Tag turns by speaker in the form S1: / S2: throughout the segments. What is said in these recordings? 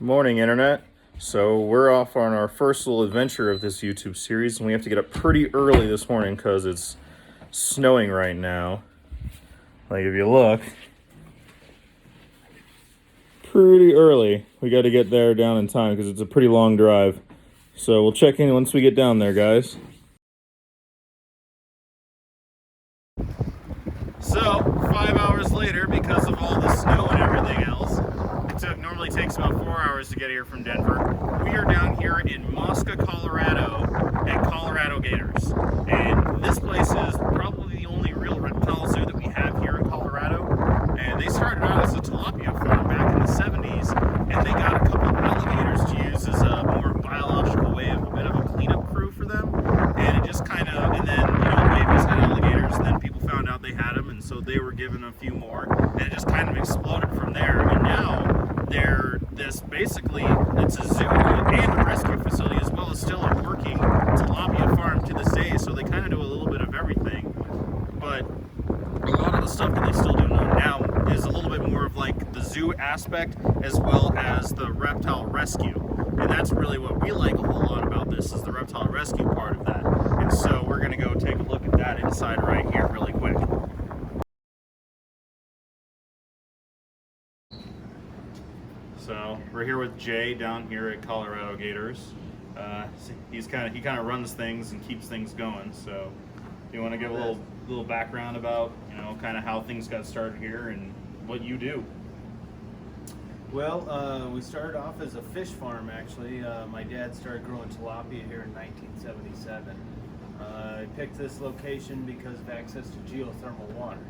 S1: Morning, Internet. So we're off on our first little adventure of this YouTube series, and we have to get up pretty early this morning because it's snowing right now. Like, if you look, pretty early. We got to get there down in time because it's a pretty long drive. So we'll check in once we get down there, guys. So, 5 hours later, because of all the snow and everything else, it normally takes about 4 hours to get here from Denver. We are down here in Mosca, Colorado at Colorado Gators. And this place is probably the only real reptile zoo that we have here in Colorado. And they started out as a tilapia farm back in the 70s, and they got a couple of alligators to use as a more biological way of a bit of a cleanup crew for them. And it just kind of, and then, babies had alligators, and then people found out they had them, and so they were given a few more, and it just kind of exploded from there. And now it's a zoo and a rescue facility, as well as still a working tilapia farm to this day, so they kind of do a little bit of everything. But a lot of the stuff that they still do now is a little bit more of like the zoo aspect as well as the reptile rescue. And that's really what we like a whole lot about this, is the reptile rescue part of that. And so we're going to go take a look at that inside right here really quick. So we're here with Jay down here at Colorado Gators. He kind of runs things and keeps things going. So do you want to give a little background about kind of how things got started here and what you do?
S2: Well, we started off as a fish farm, actually. My dad started growing tilapia here in 1977. I picked this location because of access to geothermal water.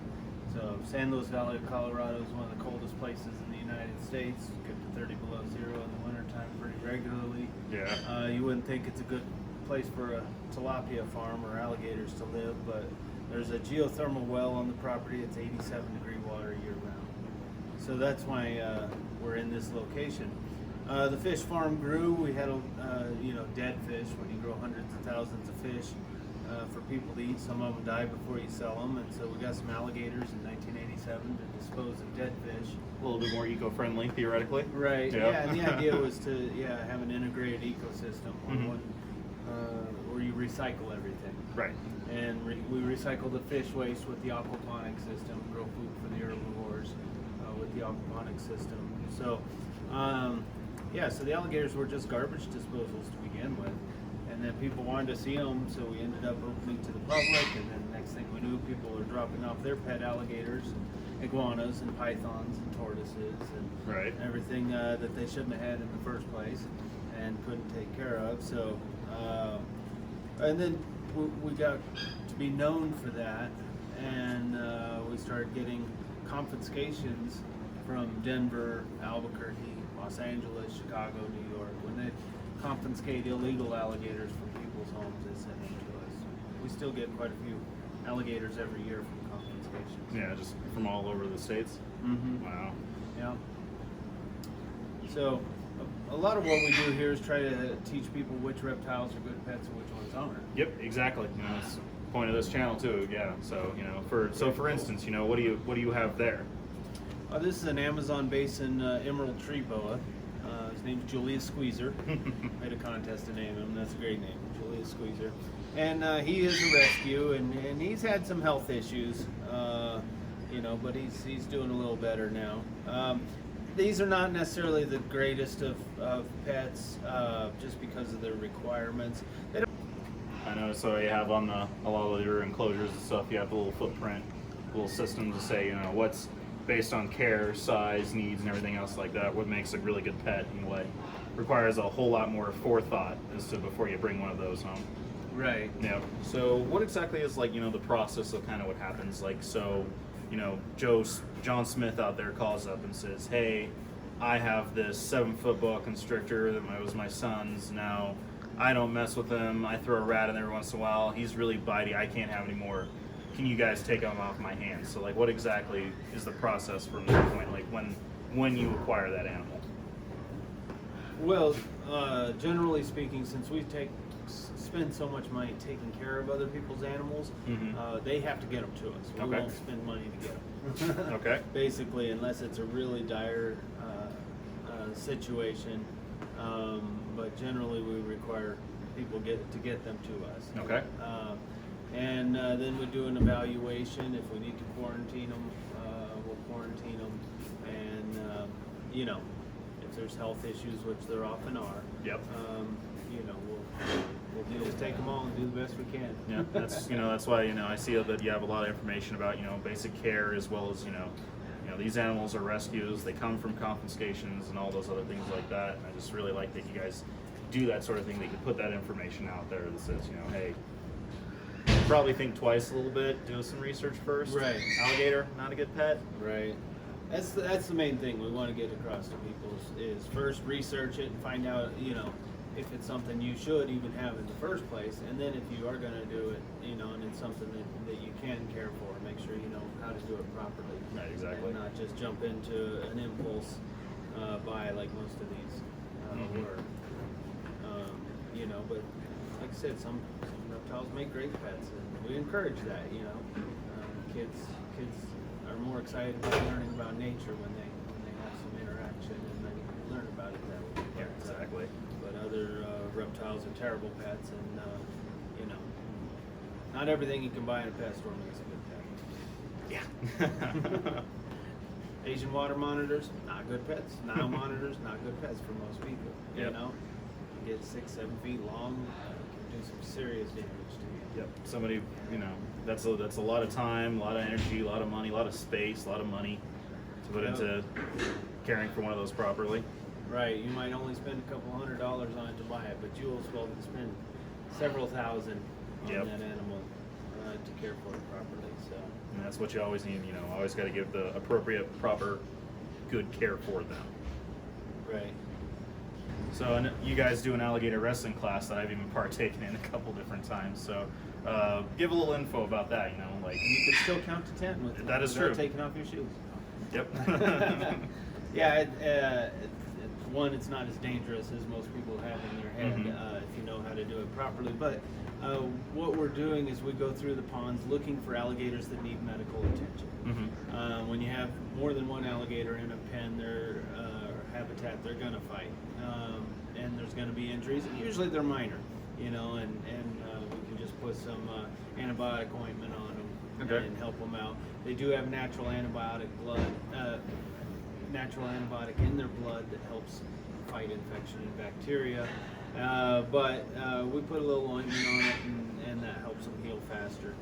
S2: So San Luis Valley of Colorado is one of the coldest places in the United States. Get to 30 below zero in the wintertime pretty regularly.
S1: Yeah.
S2: You wouldn't think it's a good place for a tilapia farm or alligators to live, but there's a geothermal well on the property. It's 87-degree water year-round. So that's why we're in this location. The fish farm grew. We had dead fish. When you grow hundreds of thousands of fish for people to eat, some of them die before you sell them, and so we got some alligators in 1987 to dispose of dead fish.
S1: A little bit more eco-friendly, theoretically.
S2: Right. Yeah. And the idea was to have an integrated ecosystem where you recycle everything.
S1: Right.
S2: And we recycle the fish waste with the aquaponic system, grow food for the herbivores with the aquaponic system. So, so the alligators were just garbage disposals to begin with. And then people wanted to see them, so we ended up opening to the public. And then next thing we knew, people were dropping off their pet alligators, and iguanas, and pythons, and tortoises, and everything that they shouldn't have had in the first place and couldn't take care of. So, and then we got to be known for that, and we started getting confiscations from Denver, Albuquerque, Los Angeles, Chicago, New York. When they confiscate illegal alligators from people's homes, they send them to us. We still get quite a few alligators every year from confiscations.
S1: Yeah, just from all over the states.
S2: Mm-hmm.
S1: Wow.
S2: Yeah. So a lot of what we do here is try to teach people which reptiles are good pets and which ones aren't.
S1: Yep, exactly. That's the point of this channel too. Yeah. So for instance, what do you have there?
S2: This is an Amazon basin emerald tree boa. His name's Julius Squeezer. I had a contest to name him. That's a great name, Julius Squeezer. And he is a rescue, and he's had some health issues, but he's doing a little better now. These are not necessarily the greatest of pets, just because of their requirements.
S1: I know. So you have on a lot of your enclosures and stuff, you have a little footprint, little system to say what's based on care, size, needs, and everything else like that, what makes a really good pet and what requires a whole lot more forethought as to before you bring one of those home.
S2: Right.
S1: Yeah. So what exactly is the process of kind of what happens? John Smith out there calls up and says, hey, I have this 7-foot boa constrictor that was my son's. Now I don't mess with him. I throw a rat in there once in a while. He's really bitey. I can't have any more. Can you guys take them off my hands? So what exactly is the process from that point, when you acquire that animal?
S2: Well, generally speaking, since we spend so much money taking care of other people's animals, they have to get them to us. We won't spend money to get them.
S1: Okay.
S2: Basically, unless it's a really dire situation, but generally we require people to get them to us.
S1: Okay.
S2: And then we do an evaluation. If we need to quarantine them, we'll quarantine them. And you know, if there's health issues, which there often are,
S1: Yep.
S2: you know, we'll just take them all and do the best we can.
S1: Yeah, that's that's why I see that you have a lot of information about basic care, as well as these animals are rescues. They come from confiscations and all those other things like that. And I just really like that you guys do that sort of thing. That you put that information out there that says hey, probably think twice a little bit, do some research first.
S2: Right.
S1: Alligator, not a good pet.
S2: Right. That's the main thing we want to get across to people is first research it and find out if it's something you should even have in the first place, and then if you are going to do it, and it's something that you can care for, make sure you know how to do it properly.
S1: Right, exactly.
S2: And not just jump into an impulse buy like most of these were. But like I said, some reptiles make great pets, and we encourage that. Kids are more excited about learning about nature when they have some interaction and they learn about it that way.
S1: Yeah, exactly.
S2: But other reptiles are terrible pets, and not everything you can buy in a pet store makes a good pet.
S1: Yeah.
S2: Asian water monitors, not good pets. Nile monitors, not good pets for most people.
S1: Yep.
S2: You get 6-7 feet long, can do some serious damage to you.
S1: Yep. Somebody, that's a lot of time, a lot of energy, a lot of money, a lot of space, a lot of money to put into caring for one of those properly.
S2: Right. You might only spend a couple $100 on it to buy it, but you will spend several thousand on
S1: Yep.
S2: that animal to care for it properly. So.
S1: And that's what you always need. Always got to give the appropriate, proper, good care for them.
S2: Right.
S1: So, and you guys do an alligator wrestling class that I've even partaken in a couple different times. So, give a little info about that.
S2: And you can still count to 10 with
S1: that is
S2: without
S1: true.
S2: taking off your shoes.
S1: Yep.
S2: Yeah. One, it's not as dangerous as most people have in their head
S1: Mhm.
S2: if you know how to do it properly. But what we're doing is we go through the ponds looking for alligators that need medical attention.
S1: Mhm.
S2: When you have more than one alligator in a pen, their habitat, they're going to fight, and there's going to be injuries. And usually they're minor, and we can just put some antibiotic ointment on them
S1: Okay.
S2: and help them out. They do have natural antibiotic in their blood that helps fight infection and bacteria. But we put a little ointment on it, and that helps them heal faster.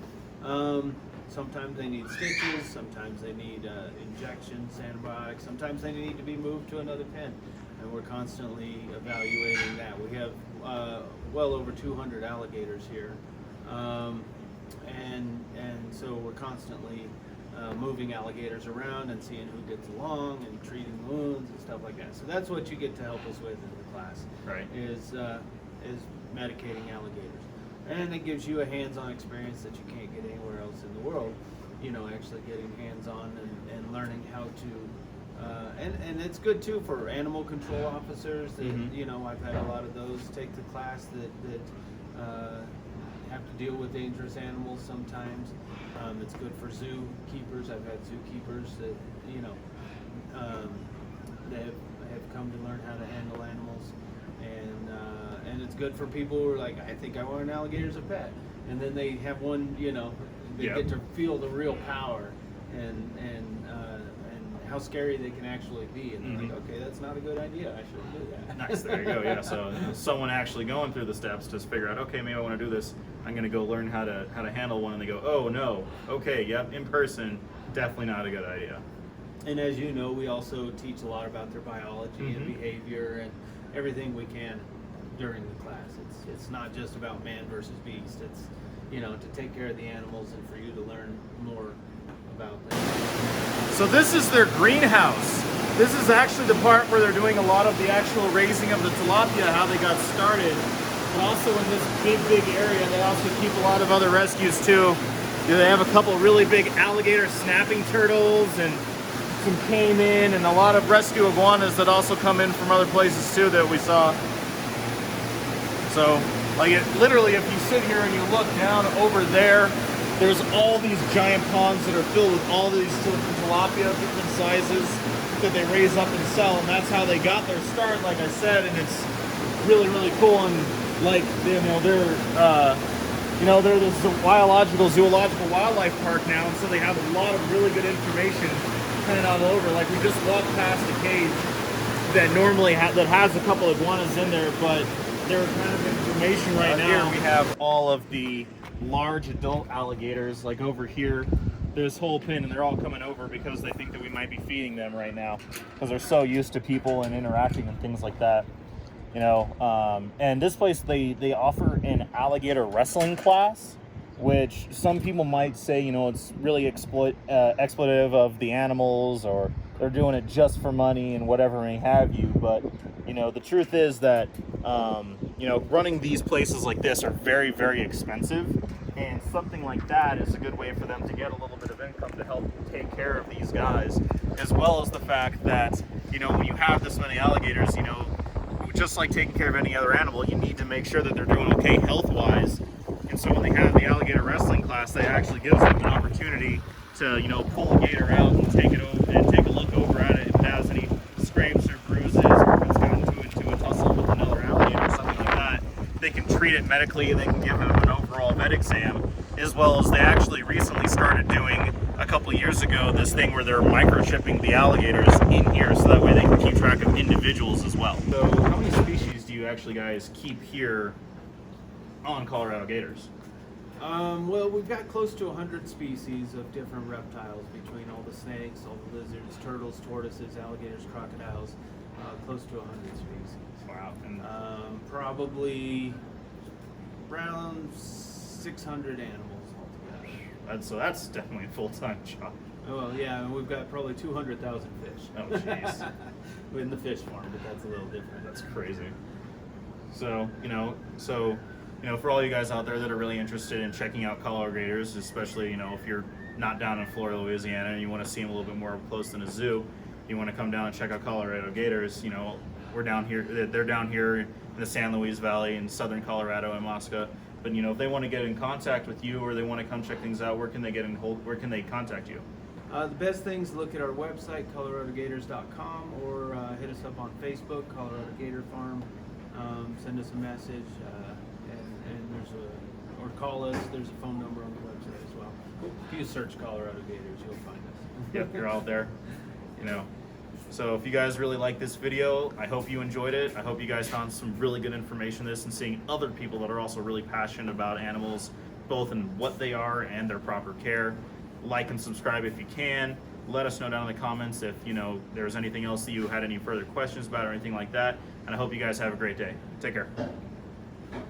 S2: Sometimes they need stitches, sometimes they need injections, antibiotics, sometimes they need to be moved to another pen. And we're constantly evaluating that. We have well over 200 alligators here. And so we're constantly moving alligators around and seeing who gets along and treating wounds and stuff like that. So that's what you get to help us with in the class.
S1: Right.
S2: Is medicating alligators, and it gives you a hands-on experience that you can't get anywhere else in the world. Actually getting hands-on and learning how to, and it's good too for animal control officers. That I've had a lot of those take the class that have to deal with dangerous animals sometimes. It's good for zookeepers. I've had zookeepers that that have come to learn how to handle animals, and it's good for people who are like, I think I want an alligator as a pet, and then they have one. They
S1: Yep.
S2: get to feel the real power and how scary they can actually be, and they're like, okay, that's not a good idea. I shouldn't do that.
S1: Nice. There you go. Yeah. So someone actually going through the steps to figure out, okay, maybe I want to do this. I'm going to go learn how to handle one, and they go, oh no, okay, yep, in person, definitely not a good idea.
S2: And as you know, we also teach a lot about their biology and
S1: Mhm.
S2: behavior and everything we can during the class. It's not just about man versus beast. It's to take care of the animals and for you to learn more about them.
S1: So this is their greenhouse. This is actually the part where they're doing a lot of the actual raising of the tilapia, how they got started. But also in this big area, they also keep a lot of other rescues too. They have a couple really big alligator snapping turtles and some caiman and a lot of rescue iguanas that also come in from other places too that we saw. So, literally, if you sit here and you look down over there, there's all these giant ponds that are filled with all these different tilapia, different sizes.
S2: that they raise up and sell, and that's how they got their start, like I said. And it's really, really cool. And like, they're this zoological wildlife park now, and so they have a lot of really good information kind of all over. Like, we just walked past a cage that normally that has a couple of iguanas in there, but they're kind of information right now.
S1: Here we have all of the large adult alligators. Like over here, this whole pen, and they're all coming over because they think that we might be feeding them right now because they're so used to people and interacting and things like that. And this place, they offer an alligator wrestling class, which some people might say, it's really exploitative of the animals, or they're doing it just for money and whatever may have you. But the truth is that running these places like this are very, very expensive, and something like that is a good way for them to get a little bit of income to help take care of these guys, as well as the fact that when you have this many alligators, just like taking care of any other animal, you need to make sure that they're doing okay health-wise. And so when they have the alligator wrestling class, they actually gives them an opportunity to, pull a gator out and take it over and take a look over at it if it has any scrapes or bruises, or if it's gotten into a tussle with another alligator or something like that. They can treat it medically, and they can give them an overall vet exam, as well as they actually recently started doing a couple of years ago this thing where they're microchipping the alligators in here, so that way they can keep track of individuals as well. So how many species do you actually guys keep here on Colorado Gators?
S2: Well, we've got close to 100 species of different reptiles, between all the snakes, all the lizards, turtles, tortoises, alligators, crocodiles, close to 100 species.
S1: Wow. And
S2: probably around 600 animals altogether.
S1: So that's definitely a full-time job.
S2: Oh, well, yeah, and we've got probably 200,000 fish.
S1: Oh, jeez.
S2: In the fish farm, but that's a little different.
S1: That's crazy. So, for all you guys out there that are really interested in checking out Colorado Gators, especially, if you're not down in Florida, Louisiana, and you want to see them a little bit more up close than a zoo, you want to come down and check out Colorado Gators, we're down here, they're down here in the San Luis Valley in southern Colorado and Mosca. But, if they want to get in contact with you, or they want to come check things out, where can they contact you?
S2: The best things, look at our website, coloradogators.com, or hit us up on Facebook, Colorado Gator Farm. Send us a message, and or call us. There's a phone number on the website as well. If you search Colorado Gators, you'll find us.
S1: Yep, you're out there. So if you guys really like this video, I hope you enjoyed it. I hope you guys found some really good information in this, and seeing other people that are also really passionate about animals, both in what they are and their proper care. Like and subscribe if you can. Let us know down in the comments if there's anything else that you had any further questions about or anything like that. And I hope you guys have a great day. Take care.